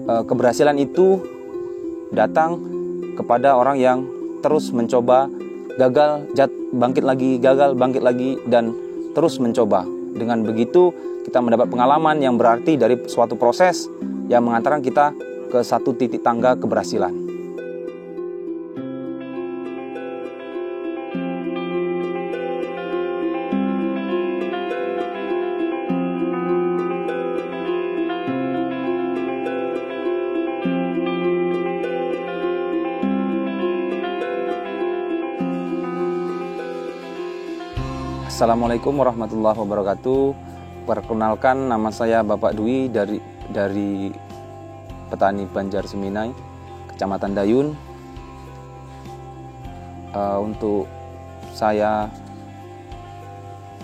keberhasilan itu datang kepada orang yang terus mencoba, gagal, bangkit lagi, dan terus mencoba. Dengan begitu kita mendapat pengalaman yang berarti dari suatu proses yang mengantarkan kita ke satu titik tangga keberhasilan. Assalamualaikum warahmatullahi wabarakatuh. Perkenalkan, nama saya Bapak Dwi dari petani Banjar Seminai, Kecamatan Dayun. Untuk saya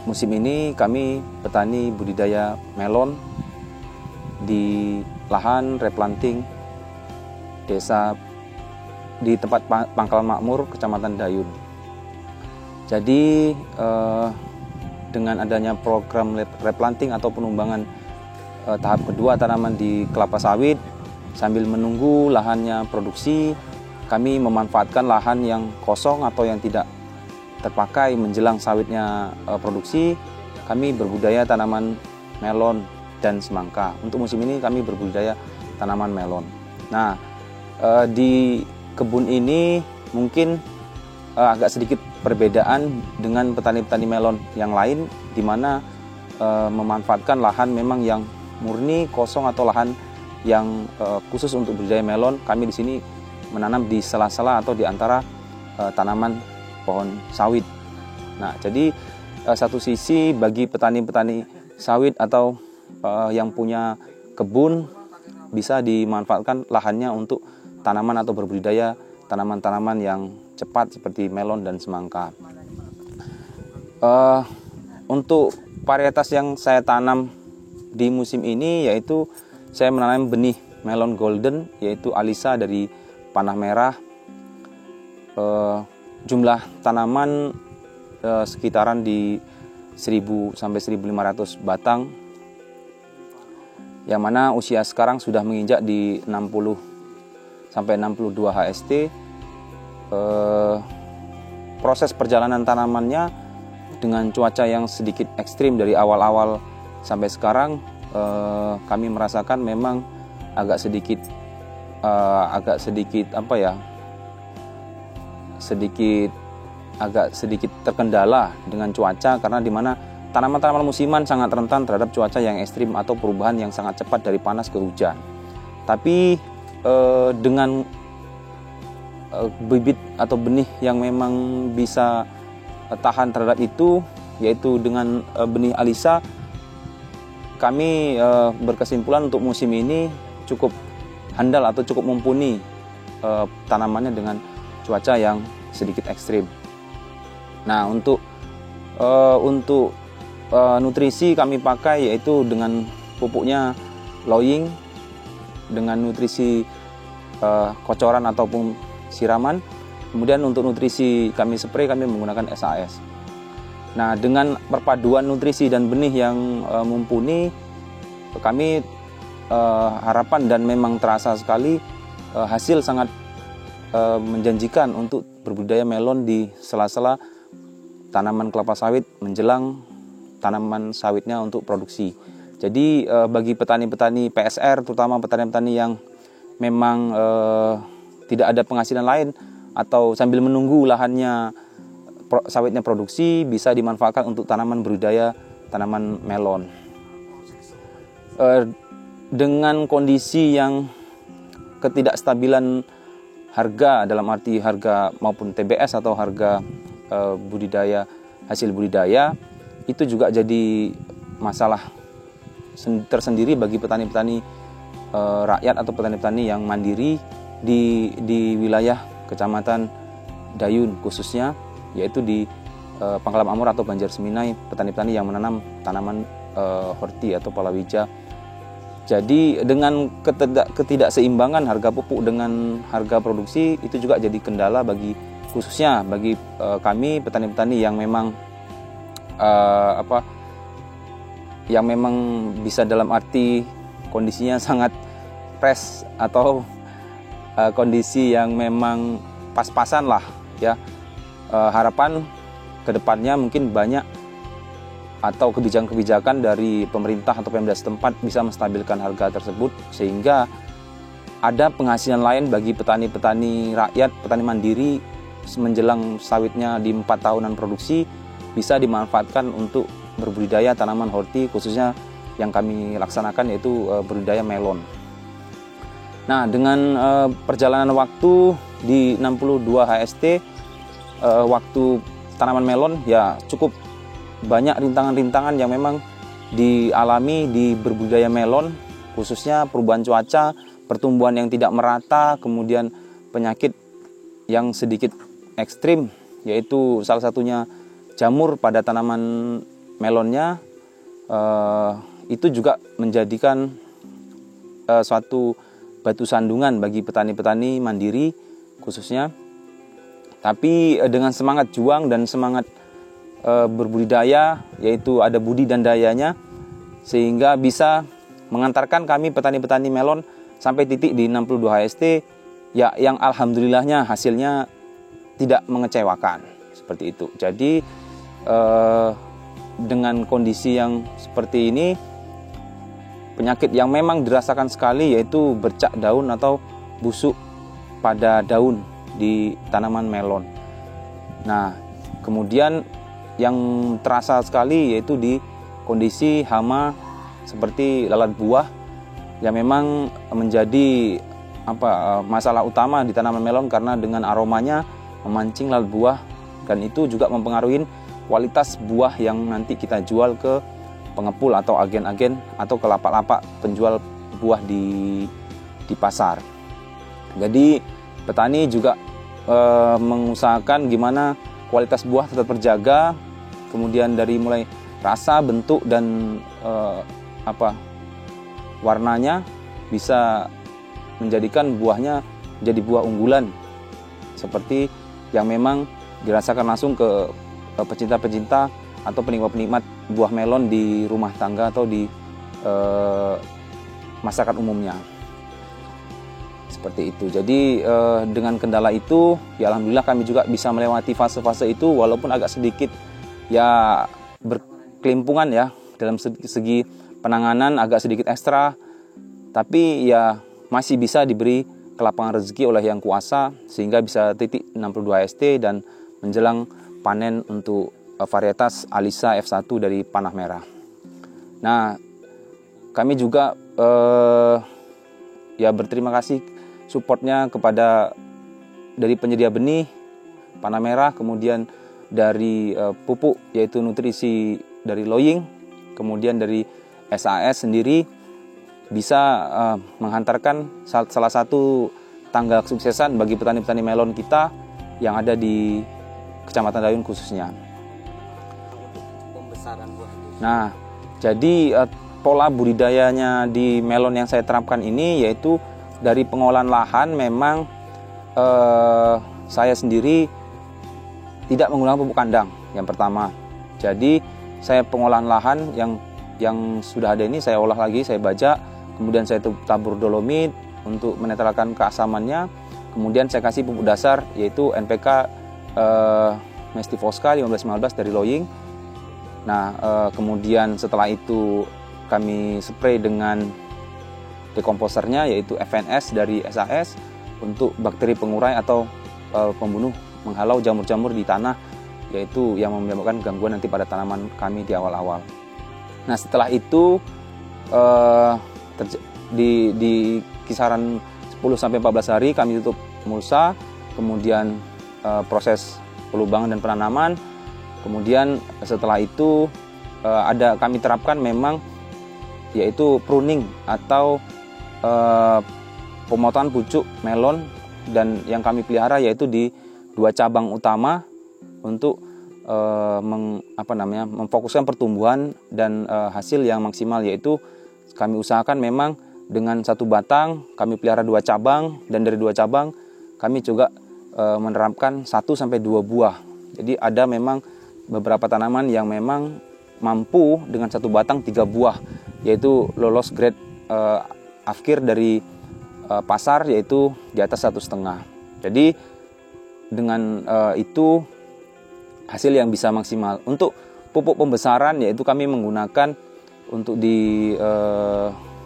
musim ini kami petani budidaya melon di lahan replanting desa di tempat Pangkalan Makmur, Kecamatan Dayun. Jadi dengan adanya program replanting atau penumbangan tahap kedua tanaman di kelapa sawit, sambil menunggu lahannya produksi, kami memanfaatkan lahan yang kosong atau yang tidak terpakai menjelang sawitnya produksi. Kami berbudidaya tanaman melon dan semangka. Untuk musim ini kami berbudidaya tanaman melon. Nah, di kebun ini mungkin agak sedikit perbedaan dengan petani-petani melon yang lain, di mana memanfaatkan lahan memang yang murni kosong atau lahan yang khusus untuk budidaya melon. Kami di sini menanam di sela-sela atau di antara tanaman pohon sawit. Nah, jadi satu sisi bagi petani-petani sawit atau yang punya kebun bisa dimanfaatkan lahannya untuk tanaman atau berbudidaya tanaman-tanaman yang cepat seperti melon dan semangka. Untuk varietas yang saya tanam di musim ini yaitu saya menanam benih melon golden, yaitu Alisa dari Panah Merah. Jumlah tanaman sekitaran di 1000 sampai 1500 batang, yang mana usia sekarang sudah menginjak di 60 sampai 62 HST. Proses perjalanan tanamannya dengan cuaca yang sedikit ekstrim dari awal-awal sampai sekarang, kami merasakan memang agak sedikit terkendala dengan cuaca, karena di mana tanaman-tanaman musiman sangat rentan terhadap cuaca yang ekstrim atau perubahan yang sangat cepat dari panas ke hujan. Tapi dengan bibit atau benih yang memang bisa tahan terhadap itu, yaitu dengan benih Alisa, kami berkesimpulan untuk musim ini cukup handal atau cukup mumpuni tanamannya dengan cuaca yang sedikit ekstrim. Nah, untuk nutrisi kami pakai yaitu dengan pupuknya Lowing, dengan nutrisi kocoran ataupun siraman. Kemudian untuk nutrisi kami spray, kami menggunakan SAS. Nah, dengan perpaduan nutrisi dan benih yang mumpuni, kami harapan dan memang terasa sekali hasil sangat menjanjikan untuk berbudidaya melon di sela-sela tanaman kelapa sawit menjelang tanaman sawitnya untuk produksi. Jadi bagi petani-petani PSR, terutama petani-petani yang memang tidak ada penghasilan lain atau sambil menunggu lahannya sawitnya produksi, bisa dimanfaatkan untuk tanaman budidaya tanaman melon. Dengan kondisi yang ketidakstabilan harga, dalam arti harga maupun TBS atau harga hasil budidaya, itu juga jadi masalah tersendiri bagi petani-petani rakyat atau petani-petani yang mandiri di wilayah Kecamatan Dayun khususnya, yaitu di Pangkalan Makmur atau Banjar Seminai, petani-petani yang menanam tanaman horti atau palawija. Jadi dengan ketidakseimbangan harga pupuk dengan harga produksi, itu juga jadi kendala khususnya bagi kami petani-petani yang memang yang memang bisa dalam arti kondisinya sangat fresh atau kondisi yang memang pas-pasan lah ya. Harapan kedepannya mungkin banyak atau kebijakan-kebijakan dari pemerintah atau Pemda setempat bisa menstabilkan harga tersebut sehingga ada penghasilan lain bagi petani-petani rakyat, petani mandiri menjelang sawitnya di 4 tahunan produksi bisa dimanfaatkan untuk berbudidaya tanaman horti, khususnya yang kami laksanakan yaitu budidaya melon. Nah, dengan perjalanan waktu di 62 HST, waktu tanaman melon ya cukup banyak rintangan-rintangan yang memang dialami di berbudidaya melon, khususnya perubahan cuaca, pertumbuhan yang tidak merata, kemudian penyakit yang sedikit ekstrim, yaitu salah satunya jamur pada tanaman melonnya. Itu juga menjadikan suatu batu sandungan bagi petani-petani mandiri khususnya. Tapi dengan semangat juang dan semangat berbudidaya, yaitu ada budi dan dayanya, sehingga bisa mengantarkan kami petani-petani melon sampai titik di 62 HST ya, yang alhamdulillahnya hasilnya tidak mengecewakan seperti itu. Jadi dengan kondisi yang seperti ini, penyakit yang memang dirasakan sekali yaitu bercak daun atau busuk pada daun di tanaman melon. Nah, kemudian yang terasa sekali yaitu di kondisi hama seperti lalat buah yang memang menjadi masalah utama di tanaman melon, karena dengan aromanya memancing lalat buah, dan itu juga mempengaruhi kualitas buah yang nanti kita jual ke pengepul atau agen-agen atau ke lapak-lapak penjual buah di pasar. Jadi petani juga mengusahakan gimana kualitas buah tetap terjaga, kemudian dari mulai rasa, bentuk, dan warnanya bisa menjadikan buahnya menjadi buah unggulan seperti yang memang dirasakan langsung ke pecinta-pecinta atau penikmat-penikmat buah melon di rumah tangga atau di masyarakat umumnya. Seperti itu. Jadi dengan kendala itu ya alhamdulillah kami juga bisa melewati fase-fase itu, walaupun agak sedikit ya berkelimpungan ya dalam segi penanganan, agak sedikit ekstra, tapi ya masih bisa diberi kelapangan rezeki oleh Yang Kuasa sehingga bisa titik 62 ST dan menjelang panen untuk varietas Alisa F1 dari Panah Merah. Nah, kami juga ya berterima kasih supportnya kepada dari penyedia benih Panah Merah, kemudian dari pupuk yaitu nutrisi dari Loying, kemudian dari SAS sendiri bisa menghantarkan salah satu tangga kesuksesan bagi petani-petani melon kita yang ada di Kecamatan Dayun khususnya. Nah, jadi pola budidayanya di melon yang saya terapkan ini yaitu dari pengolahan lahan memang saya sendiri tidak menggunakan pupuk kandang yang pertama. Jadi saya pengolahan lahan yang sudah ada ini saya olah lagi, saya bajak, kemudian saya tabur dolomit untuk menetralkan keasamannya. Kemudian saya kasih pupuk dasar yaitu NPK Mestivoska 15-15 dari Loying. Nah, kemudian setelah itu kami spray dengan dekomposernya yaitu FNS dari SAS untuk bakteri pengurai atau pembunuh menghalau jamur-jamur di tanah, yaitu yang menyebabkan gangguan nanti pada tanaman kami di awal-awal. Nah, setelah itu di kisaran 10-14 hari kami tutup mulsa, kemudian proses pelubangan dan penanaman. Kemudian setelah itu kami terapkan memang yaitu pruning atau pemotongan pucuk melon, dan yang kami pelihara yaitu di 2 cabang utama untuk memfokuskan pertumbuhan dan hasil yang maksimal, yaitu kami usahakan memang dengan 1 batang kami pelihara 2 cabang, dan dari 2 cabang kami juga menerapkan 1-2 buah. Jadi ada memang beberapa tanaman yang memang mampu dengan 1 batang 3 buah, yaitu lolos grade afkir dari pasar, yaitu di atas 1,5. Jadi dengan itu hasil yang bisa maksimal. Untuk pupuk pembesaran, yaitu kami menggunakan untuk di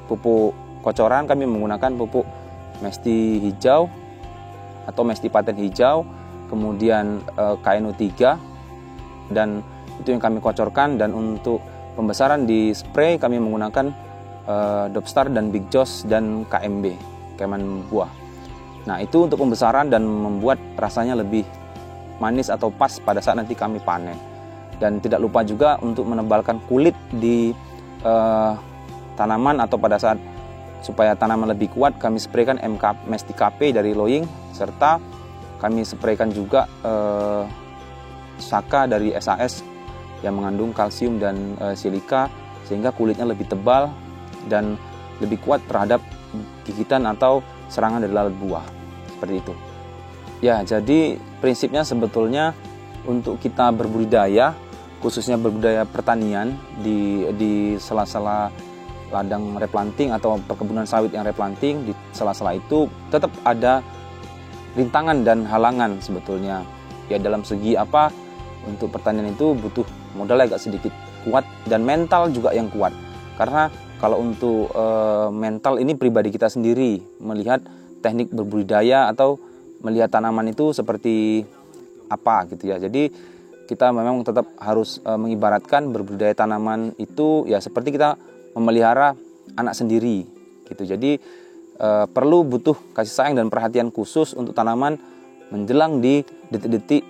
pupuk kocoran, kami menggunakan pupuk Mesti hijau atau Mesti paten hijau, kemudian KNO3, dan itu yang kami kocorkan. Dan untuk pembesaran di spray kami menggunakan Dopstar dan Big Joss dan KMB, Keman Buah. Nah, itu untuk pembesaran dan membuat rasanya lebih manis atau pas pada saat nanti kami panen. Dan tidak lupa juga untuk menebalkan kulit di tanaman, atau pada saat supaya tanaman lebih kuat kami spraykan Mesti KP dari Loying, serta kami spraykan juga Saka dari SAS yang mengandung kalsium dan silika, sehingga kulitnya lebih tebal dan lebih kuat terhadap gigitan atau serangan dari lalat buah. Seperti itu. Ya, jadi prinsipnya sebetulnya untuk kita berbudidaya, khususnya berbudidaya pertanian di sela-sela ladang replanting atau perkebunan sawit yang replanting, di sela-sela itu tetap ada rintangan dan halangan sebetulnya. Ya, dalam segi apa, untuk pertanian itu butuh modal agak sedikit kuat dan mental juga yang kuat. Karena kalau untuk mental ini pribadi kita sendiri melihat teknik berbudidaya atau melihat tanaman itu seperti apa gitu ya. Jadi kita memang tetap harus mengibaratkan berbudidaya tanaman itu ya seperti kita memelihara anak sendiri gitu. Jadi butuh kasih sayang dan perhatian khusus untuk tanaman menjelang di detik-detik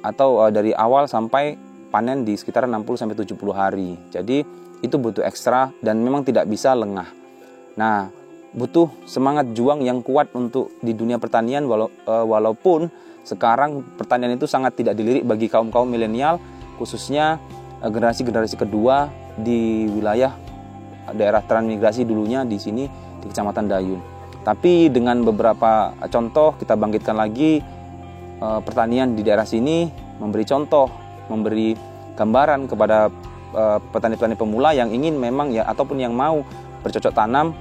atau dari awal sampai panen di sekitar 60-70 hari. Jadi itu butuh ekstra dan memang tidak bisa lengah. Nah, butuh semangat juang yang kuat untuk di dunia pertanian, walaupun sekarang pertanian itu sangat tidak dilirik bagi kaum-kaum milenial, khususnya generasi-generasi kedua di wilayah daerah transmigrasi dulunya di sini di Kecamatan Dayun. Tapi dengan beberapa contoh kita bangkitkan lagi pertanian di daerah sini, memberi contoh, memberi gambaran kepada petani-petani pemula yang ingin memang ya ataupun yang mau bercocok tanam,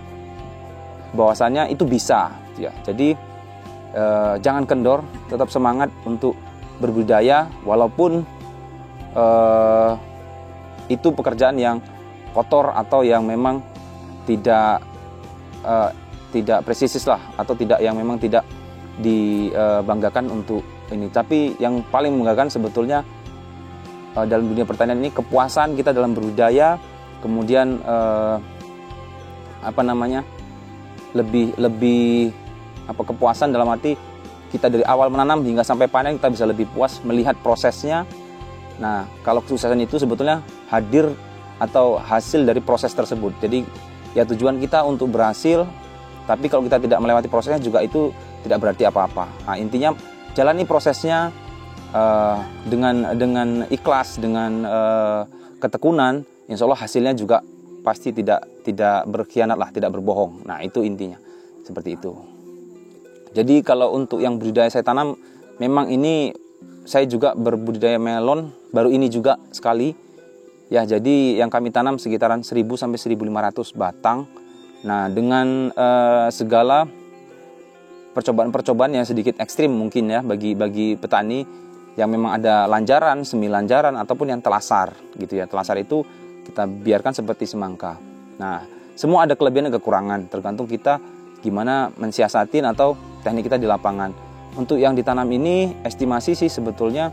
bahwasanya itu bisa ya. Jadi jangan kendor, tetap semangat untuk berbudidaya walaupun itu pekerjaan yang kotor atau yang memang tidak presisi lah, atau tidak yang memang tidak dibanggakan untuk ini. Tapi yang paling membanggakan sebetulnya dalam dunia pertanian ini kepuasan kita dalam berbudidaya, kemudian lebih kepuasan dalam arti kita dari awal menanam hingga sampai panen kita bisa lebih puas melihat prosesnya. Nah, kalau kesuksesan itu sebetulnya hadir atau hasil dari proses tersebut. Jadi ya tujuan kita untuk berhasil, tapi kalau kita tidak melewati prosesnya juga itu tidak berarti apa-apa. Nah, intinya jalani prosesnya dengan ikhlas, dengan ketekunan, insya Allah hasilnya juga pasti tidak berkhianat lah, tidak berbohong. Nah, itu intinya seperti itu. Jadi kalau untuk yang budidaya saya tanam, memang ini saya juga berbudidaya melon baru ini juga sekali. Ya, jadi yang kami tanam sekitaran 1000 sampai 1500 batang. Nah, dengan segala percobaan-percobaan yang sedikit ekstrim mungkin ya bagi petani yang memang ada lanjaran, semi lanjaran ataupun yang telasar gitu ya. Telasar itu kita biarkan seperti semangka. Nah, semua ada kelebihan dan kekurangan, tergantung kita gimana mensiasatin atau teknik kita di lapangan. Untuk yang ditanam ini estimasi sih sebetulnya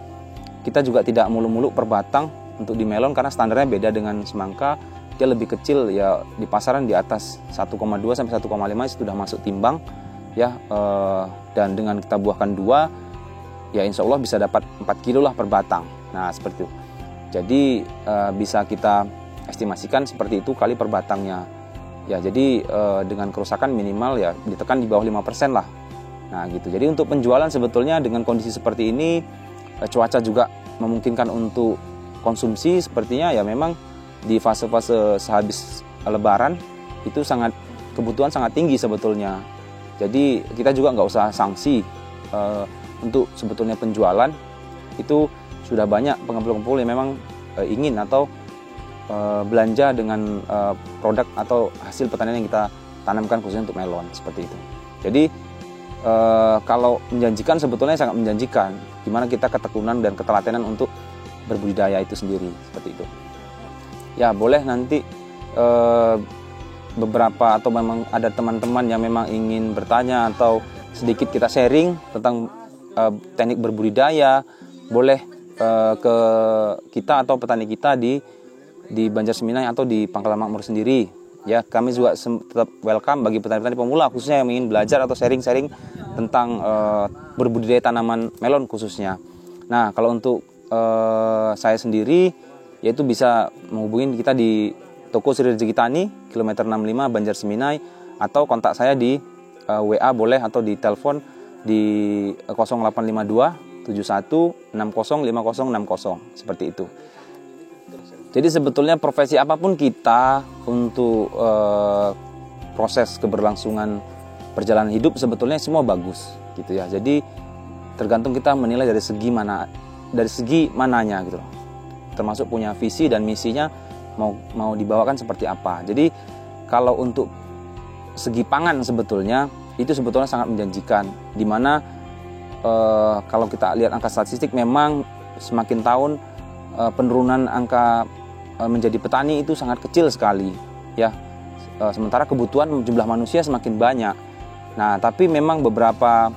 kita juga tidak mulu-mulu per batang untuk di melon, karena standarnya beda dengan semangka. Dia lebih kecil ya, di pasaran di atas 1,2 sampai 1,5 sudah masuk timbang ya, dan dengan kita buahkan 2 ya insya Allah bisa dapat 4 kilo lah per batang. Nah, seperti itu. Jadi bisa kita estimasikan seperti itu kali per batangnya. Ya, jadi dengan kerusakan minimal ya ditekan di bawah 5% lah. Nah, gitu. Jadi untuk penjualan sebetulnya dengan kondisi seperti ini, cuaca juga memungkinkan untuk konsumsi, sepertinya ya memang di fase-fase sehabis lebaran itu kebutuhan sangat tinggi sebetulnya. Jadi kita juga nggak usah sanksi untuk sebetulnya penjualan. Itu sudah banyak pengumpul-pengumpul yang memang ingin atau belanja dengan produk atau hasil pertanian yang kita tanamkan khususnya untuk melon, seperti itu. Jadi kalau menjanjikan sebetulnya sangat menjanjikan, gimana kita ketekunan dan ketelatenan untuk berbudidaya itu sendiri, seperti itu. Ya boleh nanti beberapa atau memang ada teman-teman yang memang ingin bertanya atau sedikit kita sharing tentang teknik berbudidaya, boleh ke kita atau petani kita di Banjarseminai atau di Pangkalan Makmur sendiri. Ya, kami juga tetap welcome bagi petani-petani pemula khususnya yang ingin belajar atau sharing-sharing tentang berbudidaya tanaman melon khususnya. Nah, kalau untuk saya sendiri, yaitu bisa menghubungi kita di Toko Sri Rezeki Tani, kilometer 65 Banjarseminai, atau kontak saya di WA boleh atau di telepon di 0852 71 60 5060, seperti itu. Jadi sebetulnya profesi apapun kita untuk proses keberlangsungan perjalanan hidup sebetulnya semua bagus gitu ya. Jadi tergantung kita menilai dari segi mananya gitu loh. Termasuk punya visi dan misinya mau dibawakan seperti apa. Jadi kalau untuk segi pangan sebetulnya itu sebetulnya sangat menjanjikan, dimana kalau kita lihat angka statistik memang semakin tahun penurunan angka menjadi petani itu sangat kecil sekali ya. Sementara kebutuhan jumlah manusia semakin banyak. Nah, tapi memang beberapa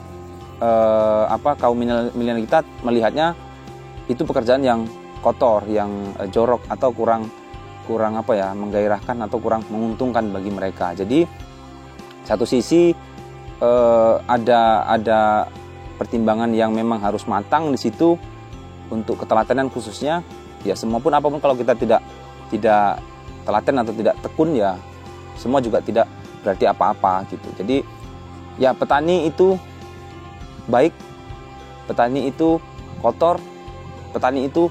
kaum milenial kita melihatnya itu pekerjaan yang kotor, yang jorok atau kurang menggairahkan atau kurang menguntungkan bagi mereka. Jadi satu sisi ada pertimbangan yang memang harus matang di situ untuk ketelatenan khususnya. Ya semua pun apapun kalau kita tidak telaten atau tidak tekun ya semua juga tidak berarti apa-apa gitu. Jadi ya petani itu baik, petani itu kotor, petani itu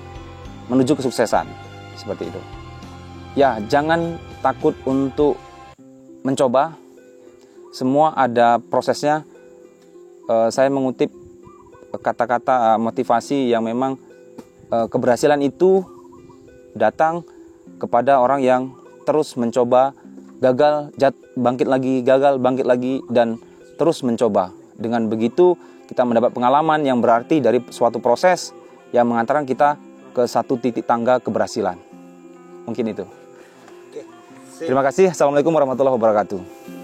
menuju kesuksesan, seperti itu. Ya jangan takut untuk mencoba, semua ada prosesnya. Saya mengutip kata-kata motivasi yang memang keberhasilan itu datang kepada orang yang terus mencoba, gagal, bangkit lagi, gagal, bangkit lagi, dan terus mencoba. Dengan begitu kita mendapat pengalaman yang berarti dari suatu proses yang mengantarkan kita ke satu titik tangga keberhasilan. Mungkin itu. Terima kasih. Assalamualaikum warahmatullahi wabarakatuh.